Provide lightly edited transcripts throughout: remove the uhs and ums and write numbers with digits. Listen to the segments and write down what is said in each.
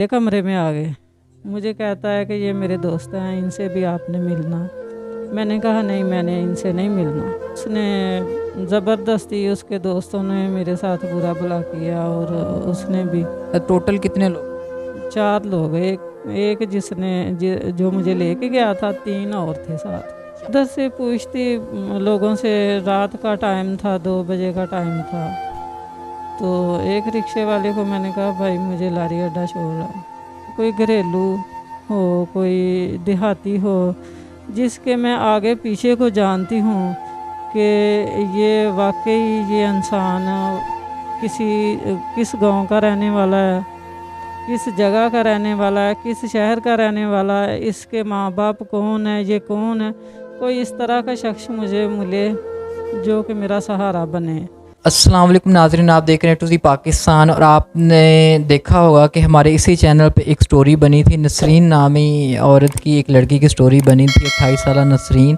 मेरे कमरे में आ गए। मुझे कहता है कि ये मेरे दोस्त हैं, इनसे भी आपने मिलना। मैंने कहा नहीं, मैंने इनसे नहीं मिलना। उसने ज़बरदस्ती, उसके दोस्तों ने मेरे साथ बुरा भला किया और उसने भी। टोटल कितने लोग? 4 लोग, एक जो मुझे लेके गया था, 3 और थे साथ। उधर से पूछती लोगों से, रात का टाइम था, 2 बजे का टाइम था। तो एक रिक्शे वाले को मैंने कहा भाई मुझे लारी अड्डा छोड़ रहा है, कोई घरेलू हो, कोई देहाती हो, जिसके मैं आगे पीछे को जानती हूँ कि ये वाकई ये इंसान किस गांव का रहने वाला है, किस जगह का रहने वाला है, किस शहर का रहने वाला है, इसके माँ बाप कौन है, ये कौन है। कोई इस तरह का शख्स मुझे मिले जो कि मेरा सहारा बने। अस्सलाम वालेकुम नाज़रीन, आप देख रहे हैं टू ज़ी पाकिस्तान। और आपने देखा होगा कि हमारे इसी चैनल पे एक स्टोरी बनी थी, नसरीन नामी औरत की, एक लड़की की स्टोरी बनी थी, 28 साल नसरीन।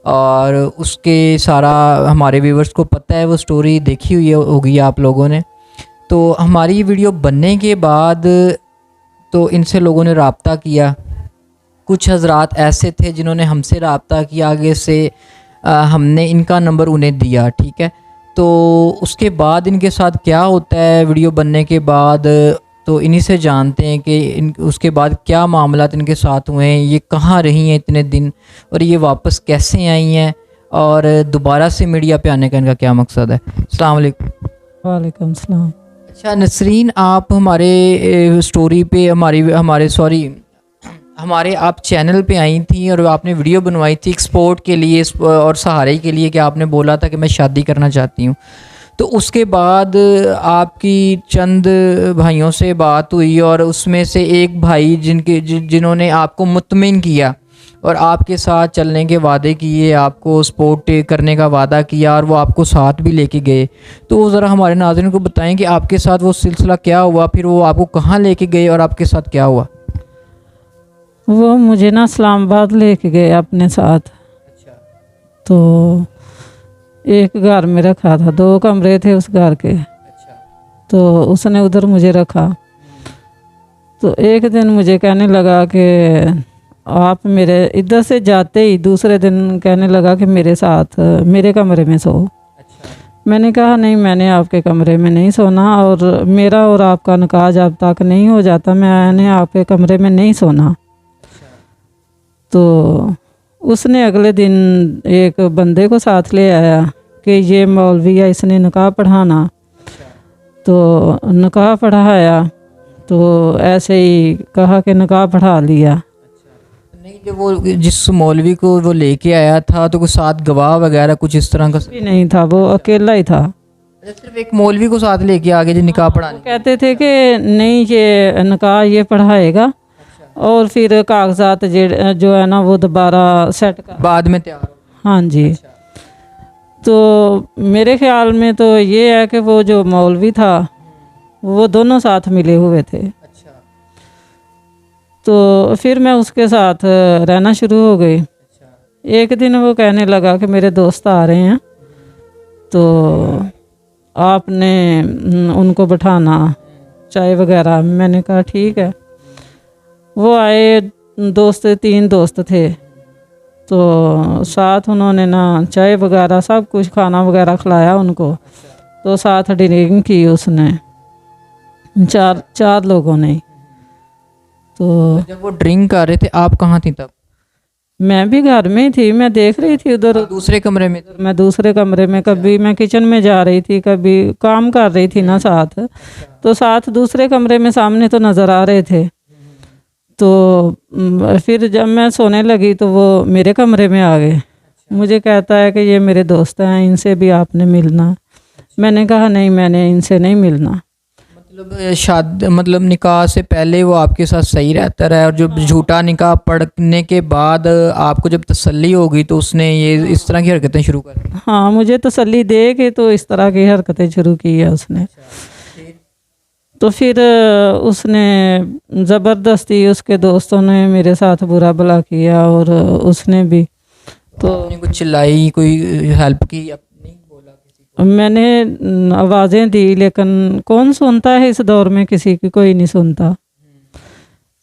और उसके सारा हमारे व्यूवर्स को पता है, वो स्टोरी देखी हुई होगी आप लोगों ने। तो हमारी वीडियो बनने के बाद तो इनसे लोगों ने रब्ता किया। कुछ हज़रात ऐसे थे जिन्होंने हमसे रब्ता किया, आगे से हमने इनका नंबर उन्हें दिया, ठीक है। तो उसके बाद इनके साथ क्या होता है वीडियो बनने के बाद, तो इन्हीं से जानते हैं कि उसके बाद क्या मामलात इनके साथ हुए हैं, ये कहाँ रही हैं इतने दिन, और ये वापस कैसे आई हैं, और दोबारा से मीडिया पे आने का इनका क्या मकसद है। अस्सलाम वालेकुम। वालेकुम सलाम। अच्छा नसरीन, आप हमारे स्टोरी पे हमारे आप चैनल पे आई थी और आपने वीडियो बनवाई थी एक्सपोर्ट के लिए और सहारे के लिए, कि आपने बोला था कि मैं शादी करना चाहती हूँ। तो उसके बाद आपकी चंद भाइयों से बात हुई और उसमें से एक भाई जिन्होंने आपको मुतमिन किया और आपके साथ चलने के वादे किए, आपको सपोर्ट करने का वादा किया, और वो आपको साथ भी लेके गए। तो ज़रा हमारे नाज़रीन को बताएं कि आपके साथ वो सिलसिला क्या हुआ, फिर वो आपको कहाँ लेके गए और आपके साथ क्या हुआ। वो मुझे ना इस्लामाबाद लेके गए अपने साथ। अच्छा। तो एक घर में रखा था, 2 कमरे थे उस घर के। अच्छा। तो उसने उधर मुझे रखा। तो एक दिन मुझे कहने लगा कि आप मेरे इधर से जाते ही दूसरे दिन कहने लगा कि मेरे साथ मेरे कमरे में सो। अच्छा। मैंने कहा नहीं, मैंने आपके कमरे में नहीं सोना, और मेरा और आपका निकाह जब तक नहीं हो जाता मैंने आपके कमरे में नहीं सोना। तो उसने अगले दिन एक बंदे को साथ ले आया कि ये मौलवी है, इसने निकाह पढ़ाना। तो निकाह पढ़ाया, तो ऐसे ही कहा कि निकाह पढ़ा लिया। नहीं, जब वो जिस मौलवी को वो लेके आया था तो कुछ साथ गवाह वगैरह कुछ इस तरह का भी नहीं था, वो अकेला ही था। सिर्फ एक मौलवी को साथ लेके आ गए जो निकाह पढ़ाने। कहते थे कि नहीं, ये निकाह ये पढ़ाएगा और फिर कागजात जो है ना वो दोबारा सेट कर बाद में तैयार हो। हाँ जी। तो मेरे ख्याल में तो ये है कि वो जो मौलवी था वो दोनों साथ मिले हुए थे। अच्छा। तो फिर मैं उसके साथ रहना शुरू हो गई। एक दिन वो कहने लगा कि मेरे दोस्त आ रहे हैं, तो आपने उनको बिठाना, चाय वगैरह। मैंने कहा ठीक है। वो आए, 3 दोस्त थे। तो साथ उन्होंने ना चाय वगैरह सब कुछ, खाना वगैरह खिलाया उनको। तो साथ ड्रिंक की उसने, चार लोगों ने। तो जब वो ड्रिंक कर रहे थे आप कहाँ थी तब? मैं भी घर में ही थी, मैं देख रही थी उधर। दूसरे कमरे में? मैं दूसरे कमरे में, कभी मैं किचन में जा रही थी, कभी काम कर रही थी ना साथ। तो साथ दूसरे कमरे में सामने तो नज़र आ रहे थे। तो फिर जब मैं सोने लगी तो वो मेरे कमरे में आ गए। मुझे कहता है कि ये मेरे दोस्त हैं, इनसे भी आपने मिलना। मैंने कहा नहीं, मैंने इनसे नहीं मिलना। मतलब निकाह से पहले वो आपके साथ सही रहता रहा, और जो झूठा निकाह पढ़ने के बाद आपको जब तसल्ली हो गई तो उसने ये इस तरह की हरकतें शुरू कर दी। हाँ, मुझे तसल्ली दे के तो इस तरह की हरकतें शुरू की है उसने। तो फिर उसने ज़बरदस्ती, उसके दोस्तों ने मेरे साथ बुरा भला किया और उसने भी। तो कुछ चिल्लाई, कोई हेल्प की? नहीं बोला किसी को? मैंने आवाज़ें दी, लेकिन कौन सुनता है इस दौर में, किसी की कोई नहीं सुनता।